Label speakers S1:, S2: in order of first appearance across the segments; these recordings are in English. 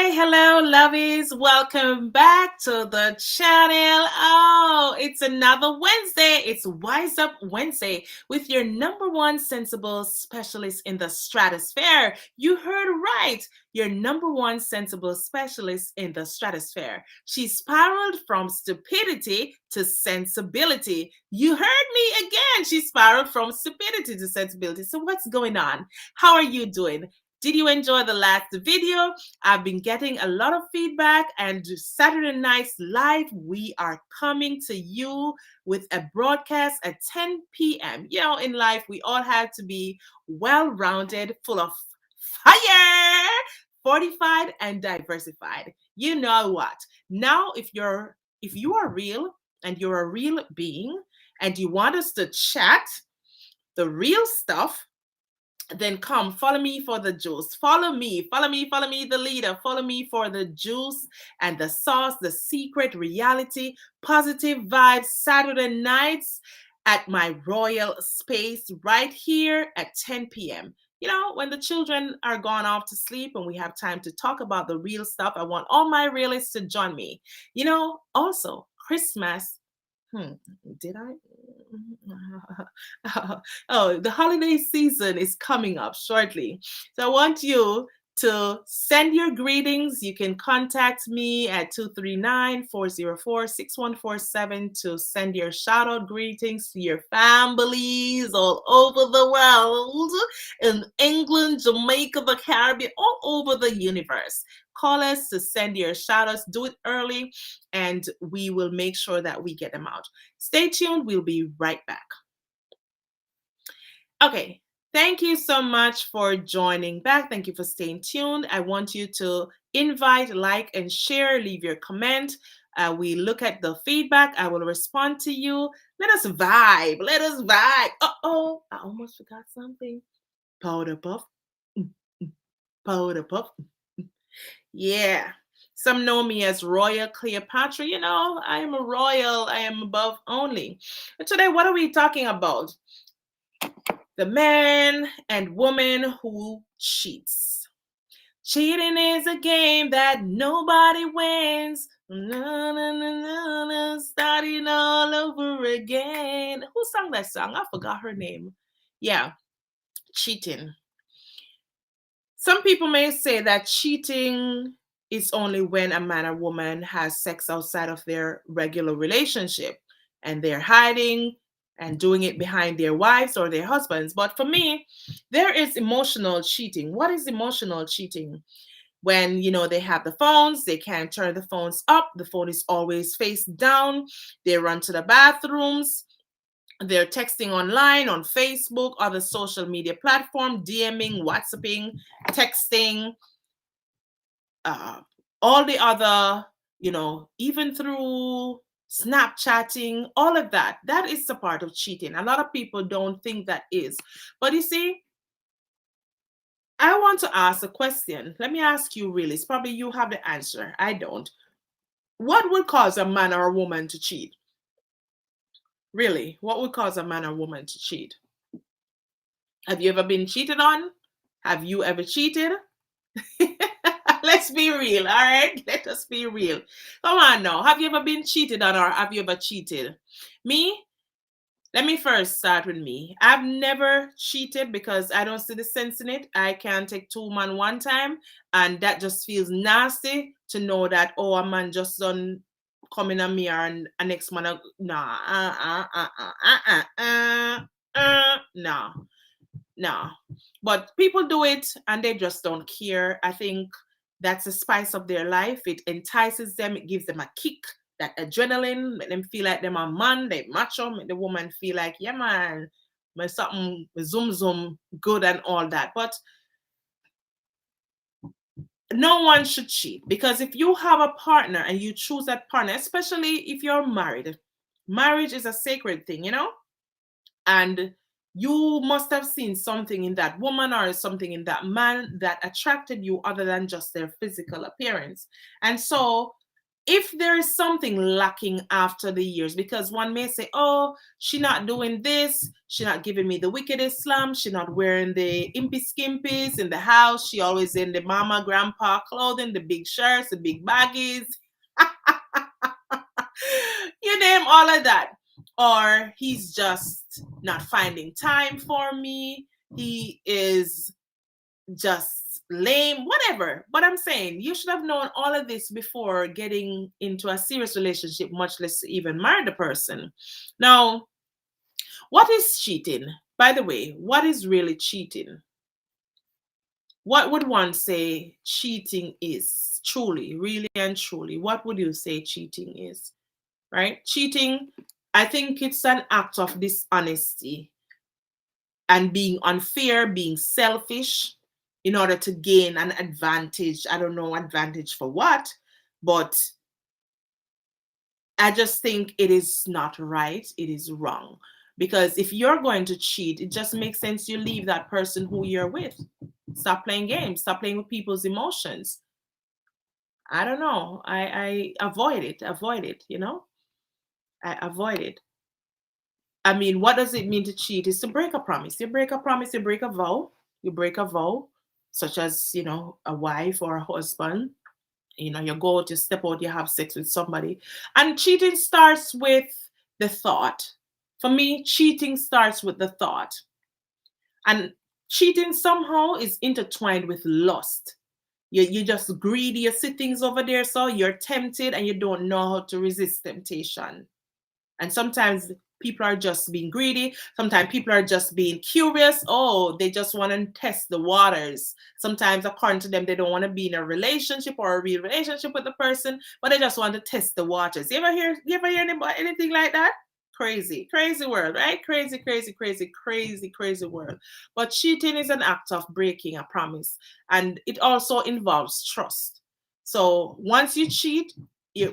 S1: Hello, lovies. Welcome back to the channel. Oh, it's another Wednesday. It's Wise Up Wednesday with your number one sensible specialist in the stratosphere. You heard right. Your number one sensible specialist in the stratosphere. She spiraled from stupidity to sensibility. You heard me again. She spiraled from stupidity to sensibility. So what's going on? How are you doing? Did you enjoy the last video? I've been getting a lot of feedback, and Saturday night's live, we are coming to you with a broadcast at 10 p.m. You know, in life, we all have to be well-rounded, full of fire, fortified, and diversified. You know what? Now, if you are real and you're a real being and you want us to chat the real stuff, then come follow me for the juice. Follow me, the leader. Follow me for the juice and the sauce, the secret reality, positive vibes Saturday nights at my royal space right here at 10 p.m. You know, when the children are gone off to sleep and we have time to talk about the real stuff, I want all my realists to join me. You know, also, Christmas. Did I? Oh, the holiday season is coming up shortly. So I want you to send your greetings. You can contact me at 239-404-6147 to send your shout out greetings to your families all over the world, in England, Jamaica, the Caribbean, all over the universe. Call us to send your shout outs. Do it early and we will make sure that we get them out. Stay tuned. We'll be right back. Okay. Thank you so much for joining back. Thank you for staying tuned. I want you to invite, like, and share. Leave your comment. We look at the feedback. I will respond to you. Let us vibe. Let us vibe. Uh-oh, I almost forgot something. Powder puff. Powder puff. Yeah. Some know me as Royal Cleopatra. You know, I am a royal. I am above only. But today, what are we talking about? The man and woman who cheats. Cheating is a game that nobody wins. Na, na, na, na, na, starting all over again. Who sang that song? I forgot her name. Yeah, cheating. Some people may say that cheating is only when a man or woman has sex outside of their regular relationship and they're hiding and doing it behind their wives or their husbands. But for me, there is emotional cheating. What is emotional cheating? When, you know, they have the phones, they can't turn the phones up, the phone is always face down, they run to the bathrooms, they're texting online, on Facebook, other social media platform, DMing, WhatsApping, texting, all the other, you know, even through Snapchatting, all of that. That is a part of cheating. A lot of people don't think that is. But you see, I want to ask a question. Let me ask you really. It's probably you have the answer. I don't. What would cause a man or a woman to cheat? Really, what would cause a man or woman to cheat? Have you ever been cheated on? Have you ever cheated? Let's be real, all right? Let us be real. Come on now. Have you ever been cheated on or have you ever cheated? Me? Let me first start with me. I've never cheated because I don't see the sense in it. I can't take two men one time, and that just feels nasty to know that, oh, a man just done coming on me and a next man, no, no. But people do it and they just don't care. I think that's the spice of their life. It entices them, it gives them a kick, that adrenaline, make them feel like them a man, they macho, make the woman feel like, yeah man, my something zoom zoom good and all that. But no one should cheat, because if you have a partner and you choose that partner, especially if you're married, marriage is a sacred thing, you know? And you must have seen something in that woman or something in that man that attracted you other than just their physical appearance. And so if there is something lacking after the years, because one may say, oh, she not doing this, she not giving me the wickedest slam, she not wearing the impy skimpies in the house, she always in the mama grandpa clothing, the big shirts, the big baggies, you name all of that. Or he's just not finding time for me, he is just lame, whatever. But I'm saying you should have known all of this before getting into a serious relationship, much less even marry the person. Now, what is cheating? By the way, what is really cheating? What would one say cheating is? Truly, really and truly, what would you say cheating is? Right? Cheating, I think it's an act of dishonesty and being unfair, being selfish in order to gain an advantage. I don't know advantage for what, but I just think it is not right. It is wrong. Because if you're going to cheat, it just makes sense you leave that person who you're with. Stop playing games, stop playing with people's emotions. I don't know. I avoid it. Avoid it, you know? I avoid it. I mean, what does it mean to cheat? Is to break a promise. You break a promise, you break a vow. You break a vow, such as, a wife or a husband. You go out, you step out, you have sex with somebody. And cheating starts with the thought. For me, cheating starts with the thought. And cheating somehow is intertwined with lust. You're just greedy, you see things over there, so you're tempted and you don't know how to resist temptation. And sometimes people are just being greedy. Sometimes people are just being curious. Oh, they just want to test the waters. Sometimes, according to them, they don't want to be in a relationship or a real relationship with the person, but they just want to test the waters. You ever hear anything like that? Crazy, crazy world, right? Crazy, crazy, crazy, crazy, crazy world. But cheating is an act of breaking a promise, and it also involves trust. So once you cheat,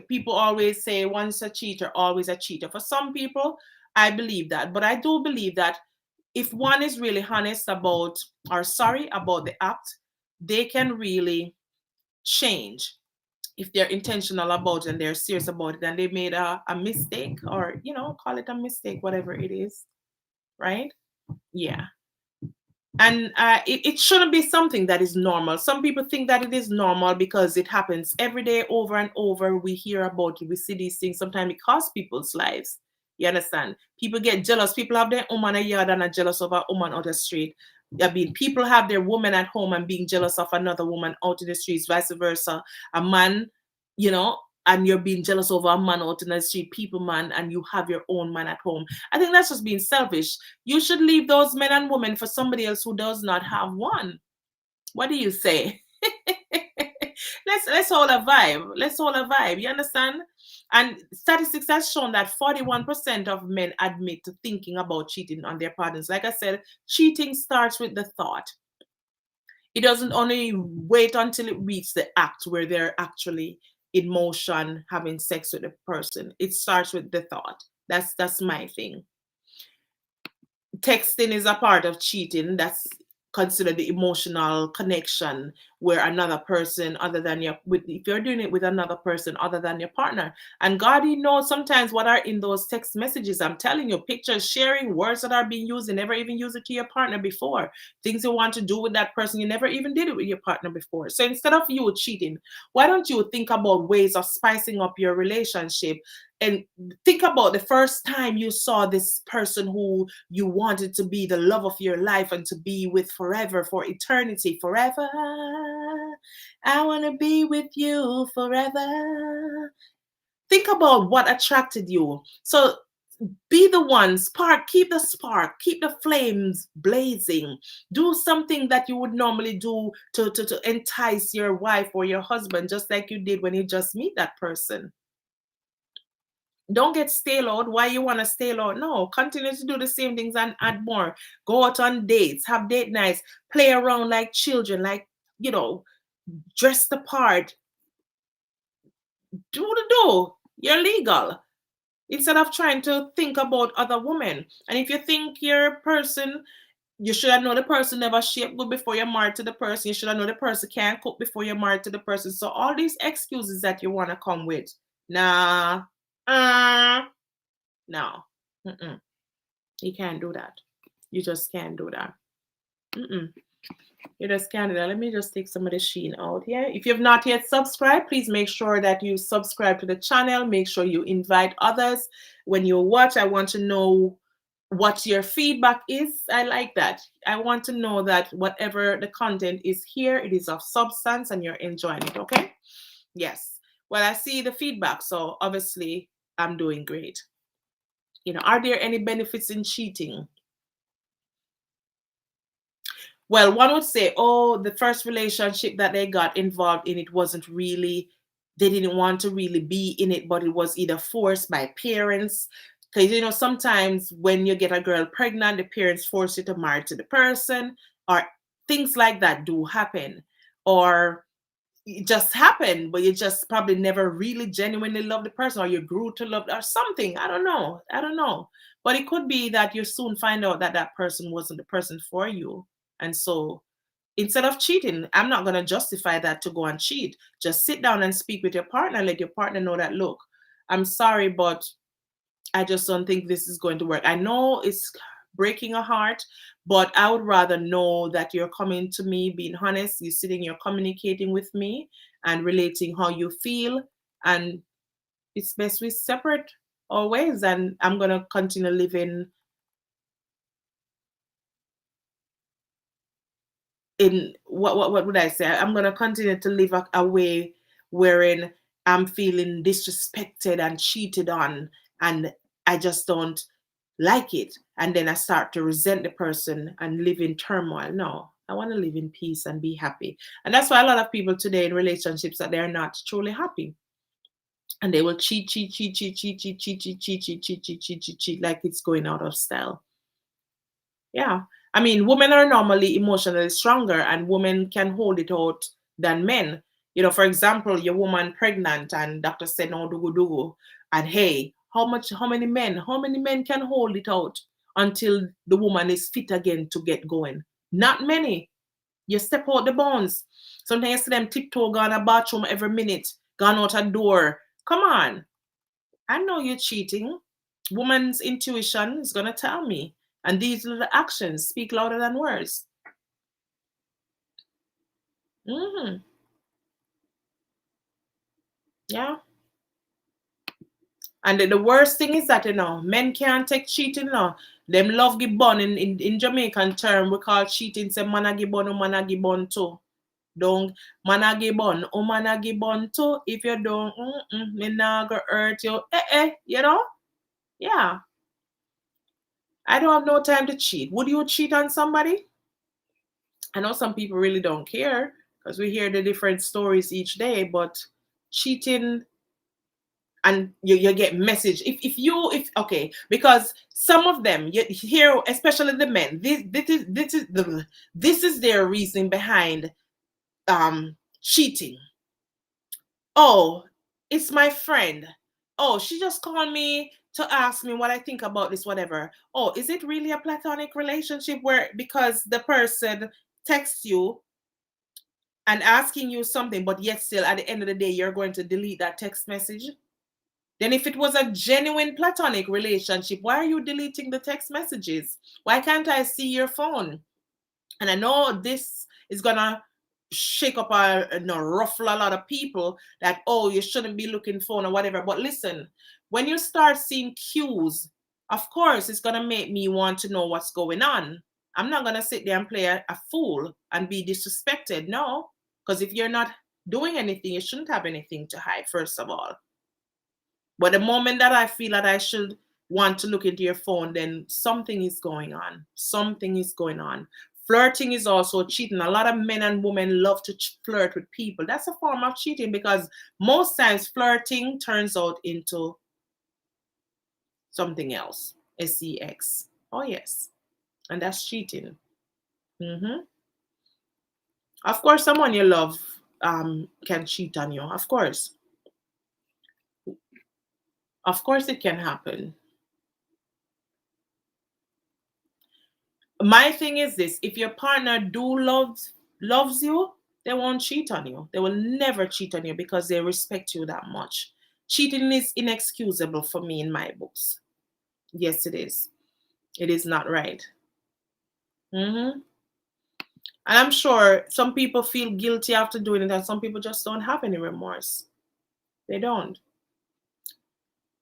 S1: people always say once a cheater, always a cheater. For some people, I believe that, but I do believe that if one is really honest about or sorry about the act, they can really change if they're intentional about it and they're serious about it and they made a mistake, or call it a mistake, whatever it is, right? Yeah. And it shouldn't be something that is normal. Some people think that it is normal because it happens every day, over and over. We hear about it, we see these things. Sometimes it costs people's lives. You understand? People get jealous. People have their woman a yard and are jealous of a woman on the street. I mean, people have their woman at home and being jealous of another woman out in the streets, vice versa. A man, you know, and you're being jealous over a man out in the street, people man, and you have your own man at home. I think that's just being selfish. You should leave those men and women for somebody else who does not have one. What do you say? Let's hold a vibe. Let's hold a vibe. You understand? And statistics has shown that 41% of men admit to thinking about cheating on their partners. Like I said, cheating starts with the thought. It doesn't only wait until it reaches the act where they're actually in motion having sex with the person. It starts with the thought. That's my thing. Texting is a part of cheating. That's considered the emotional connection where another person other than if you're doing it with another person other than your partner. And God, you know sometimes what are in those text messages. I'm telling you, pictures, sharing, words that are being used, you never even used it to your partner before. Things you want to do with that person, you never even did it with your partner before. So instead of you cheating, why don't you think about ways of spicing up your relationship? And think about the first time you saw this person who you wanted to be the love of your life and to be with forever, for eternity, forever. I want to be with you forever. Think about what attracted you. So be the one, spark, keep the flames blazing. Do something that you would normally do to entice your wife or your husband, just like you did when you just meet that person. Don't get stale out. Why you want to stale out? No, continue to do the same things and add more. Go out on dates, have date nights, play around like children, like, dress the part. Do the do. You're legal. Instead of trying to think about other women. And if you think your person You should have known the person never shaped good before you're married to the person. You should have known the person can't cook before you're married to the person. So all these excuses that you want to come with, nah, no, mm-mm. You can't do that. You just can't do that. Mm-mm. You just can't do that. Let me just take some of the sheen out here. If you've not yet subscribed, please make sure that you subscribe to the channel. Make sure you invite others. When you watch, I want to know what your feedback is. I like that. I want to know that whatever the content is here, it is of substance and you're enjoying it, okay? Yes. Well, I see the feedback, so obviously I'm doing great. Are there any benefits in cheating? Well, one would say, oh, the first relationship that they got involved in, it wasn't really, they didn't want to really be in it, but it was either forced by parents. Because, sometimes when you get a girl pregnant, the parents force you to marry to the person, or things like that do happen. Or it just happened, but you just probably never really genuinely love the person, or you grew to love, or something. I don't know. But it could be that you soon find out that that person wasn't the person for you. And so instead of cheating, I'm not going to justify that to go and cheat. Just sit down and speak with your partner. Let your partner know that, look, I'm sorry, but I just don't think this is going to work. I know it's breaking a heart, but I would rather know that you're coming to me, being honest, you're sitting, you're communicating with me and relating how you feel. And it's best we separate our ways. And I'm going to continue living in what would I say? I'm gonna continue to live a way wherein I'm feeling disrespected and cheated on, and I just don't like it. And then I start to resent the person and live in turmoil. No, I want to live in peace and be happy. And that's why a lot of people today in relationships that they're not truly happy. And they will cheat like it's going out of style. Yeah. I mean, women are normally emotionally stronger and women can hold it out than men. For example, your woman pregnant and doctor said no dugu dugu. And hey, how many men can hold it out until the woman is fit again to get going? Not many. You step out the bones. Sometimes you see them tiptoe gone a bathroom every minute, gone out a door. Come on. I know you're cheating. Woman's intuition is gonna tell me. And these little actions speak louder than words. Hmm. Yeah. And the worst thing is that, men can't take cheating now. Them love give bun in Jamaican term, we call cheating, say mana give bun, mana give bun too. Don't mana give bun, mana give bun too. If you don't, me nah go hurt you. Yeah. I don't have no time to cheat. Would you cheat on somebody? I know some people really don't care because we hear the different stories each day, but cheating and you get message if okay, because some of them you hear, especially the men, this is their reason behind cheating. Oh, it's my friend. Oh, she just called me to ask me what I think about this, whatever. Oh, is it really a platonic relationship where because the person texts you and asking you something, but yet still at the end of the day, you're going to delete that text message? Then if it was a genuine platonic relationship, why are you deleting the text messages? Why can't I see your phone? And I know this is gonna shake up ruffle a lot of people that, oh, you shouldn't be looking phone or whatever. But listen, when you start seeing cues, of course, it's gonna make me want to know what's going on. I'm not gonna sit there and play a fool and be disrespected. No, because if you're not doing anything, you shouldn't have anything to hide, first of all. But the moment that I feel that I should want to look into your phone, then something is going on. Something is going on. Flirting is also cheating. A lot of men and women love to flirt with people. That's a form of cheating because most times flirting turns out into something else. sex. Oh, yes. And that's cheating. Hmm. Of course, someone you love can cheat on you. Of course. Of course, it can happen. My thing is this: if your partner loves you, they won't cheat on you. They will never cheat on you because they respect you that much. Cheating is inexcusable for me in my books. Yes, it is. It is not right. And I'm sure some people feel guilty after doing it, and some people just don't have any remorse. They don't.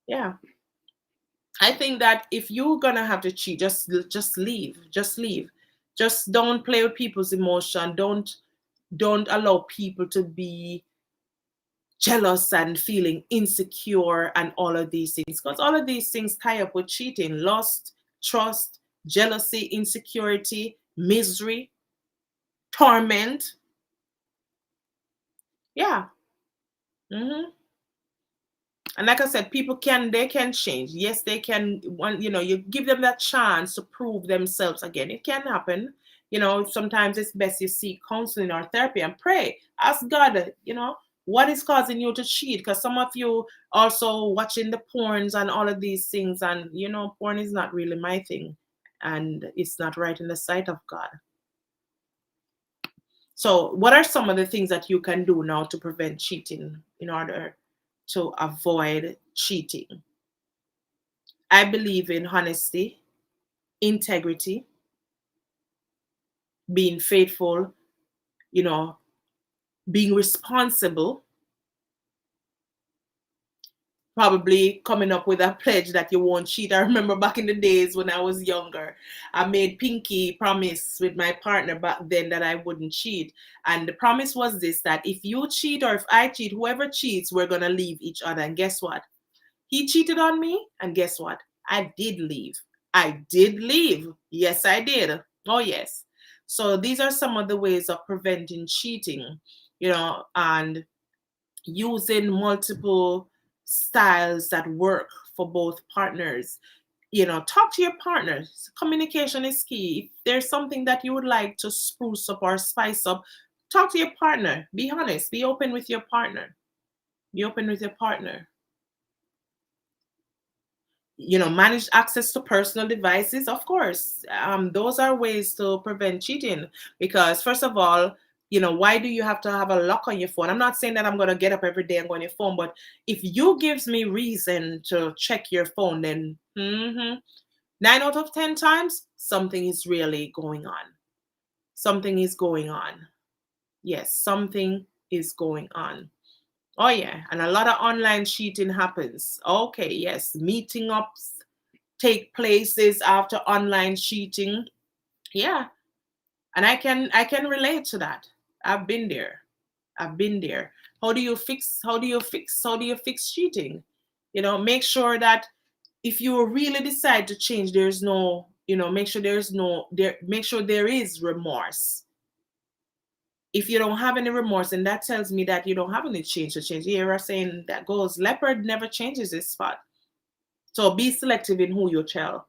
S1: Yeah. I think that if you're gonna have to cheat, just leave. Just leave. Just don't play with people's emotion. Don't allow people to be jealous and feeling insecure and all of these things, because all of these things tie up with cheating: lust, trust, jealousy, insecurity, misery, torment. Yeah. hmm And like I said, people can change. Yes, they can. You give them that chance to prove themselves again. It can happen. Sometimes it's best you seek counseling or therapy and pray. Ask God, what is causing you to cheat? Because some of you also watching the porns and all of these things, and porn is not really my thing, and it's not right in the sight of God. So, what are some of the things that you can do now to prevent cheating in order to avoid cheating? I believe in honesty, integrity, being faithful, you know, being responsible, probably coming up with a pledge that you won't cheat. I remember back in the days when I was younger, I made pinky promise with my partner back then that I wouldn't cheat. And the promise was this: that if you cheat or if I cheat, whoever cheats, we're going to leave each other. And guess what? He cheated on me, and guess what? I did leave. I did leave. Yes, I did. Oh, yes. So these are some of the ways of preventing cheating, and using multiple styles that work for both partners. Talk to your partners. Communication is key. If there's something that you would like to spruce up or spice up, talk to your partner. Be honest. Be open with your partner. Be open with your partner. Manage access to personal devices. Of course, those are ways to prevent cheating, because first of all, why do you have to have a lock on your phone? I'm not saying that I'm going to get up every day and go on your phone, but if you gives me reason to check your phone, then 9 out of 10 times something is really going on. Something is going on. Yes, something is going on. Oh yeah, and a lot of online cheating happens. Okay, yes, meeting ups take places after online cheating. Yeah, and I can relate to that. I've been there. I've been there. How do you fix cheating? Make sure that if you really decide to change, there's no, make sure there's no there make sure there is remorse. If you don't have any remorse, and that tells me that you don't have any change to change. Here are saying that goes, leopard never changes his spot. So be selective in who you tell.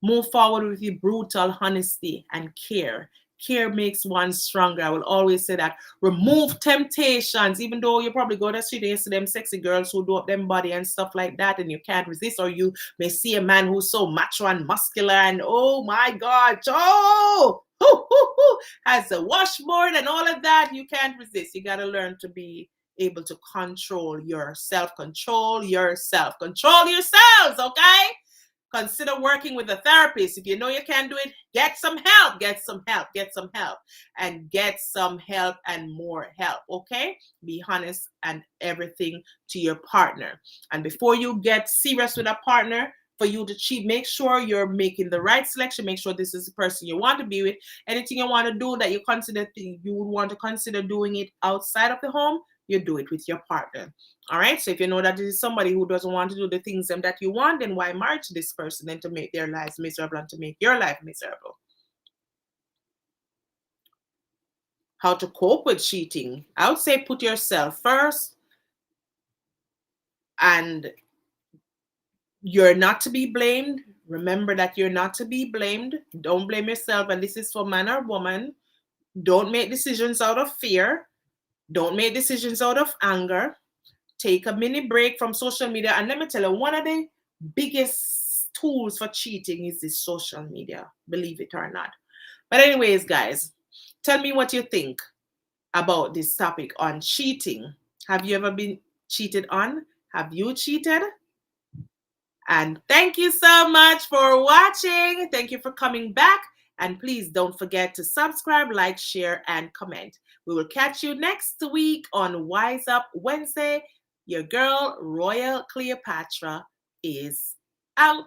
S1: Move forward with your brutal honesty and care. Care makes one stronger. I will always say that. Remove temptations, even though you probably go to the street and you see them sexy girls who do up them body and stuff like that, and you can't resist, or you may see a man who's so macho and muscular and oh my God, has a washboard and all of that. You can't resist. You got to learn to be able to control yourself. Control yourself. Control yourselves, okay? Consider working with a therapist. If you know you can't do it, get some help. Get some help. Get some help. And get some help and more help. Okay? Be honest and everything to your partner. And before you get serious with a partner, for you to cheat, make sure you're making the right selection. Make sure this is the person you want to be with. Anything you want to do that you would want to consider doing it outside of the home, you do it with your partner. All right. So if you know that this is somebody who doesn't want to do the things that you want, then why marry to this person and to make their lives miserable and to make your life miserable? How to cope with cheating? I would say put yourself first, and you're not to be blamed. Remember that you're not to be blamed. Don't blame yourself. And this is for man or woman. Don't make decisions out of fear. Don't make decisions out of anger. Take a mini break from social media. And let me tell you, one of the biggest tools for cheating is this social media, believe it or not. But anyways, guys, tell me what you think about this topic on cheating. Have you ever been cheated on? Have you cheated? And thank you so much for watching. Thank you for coming back. And please don't forget to subscribe, like, share, and comment. We will catch you next week on Wise Up Wednesday. Your girl, Royal Cleopatra, is out.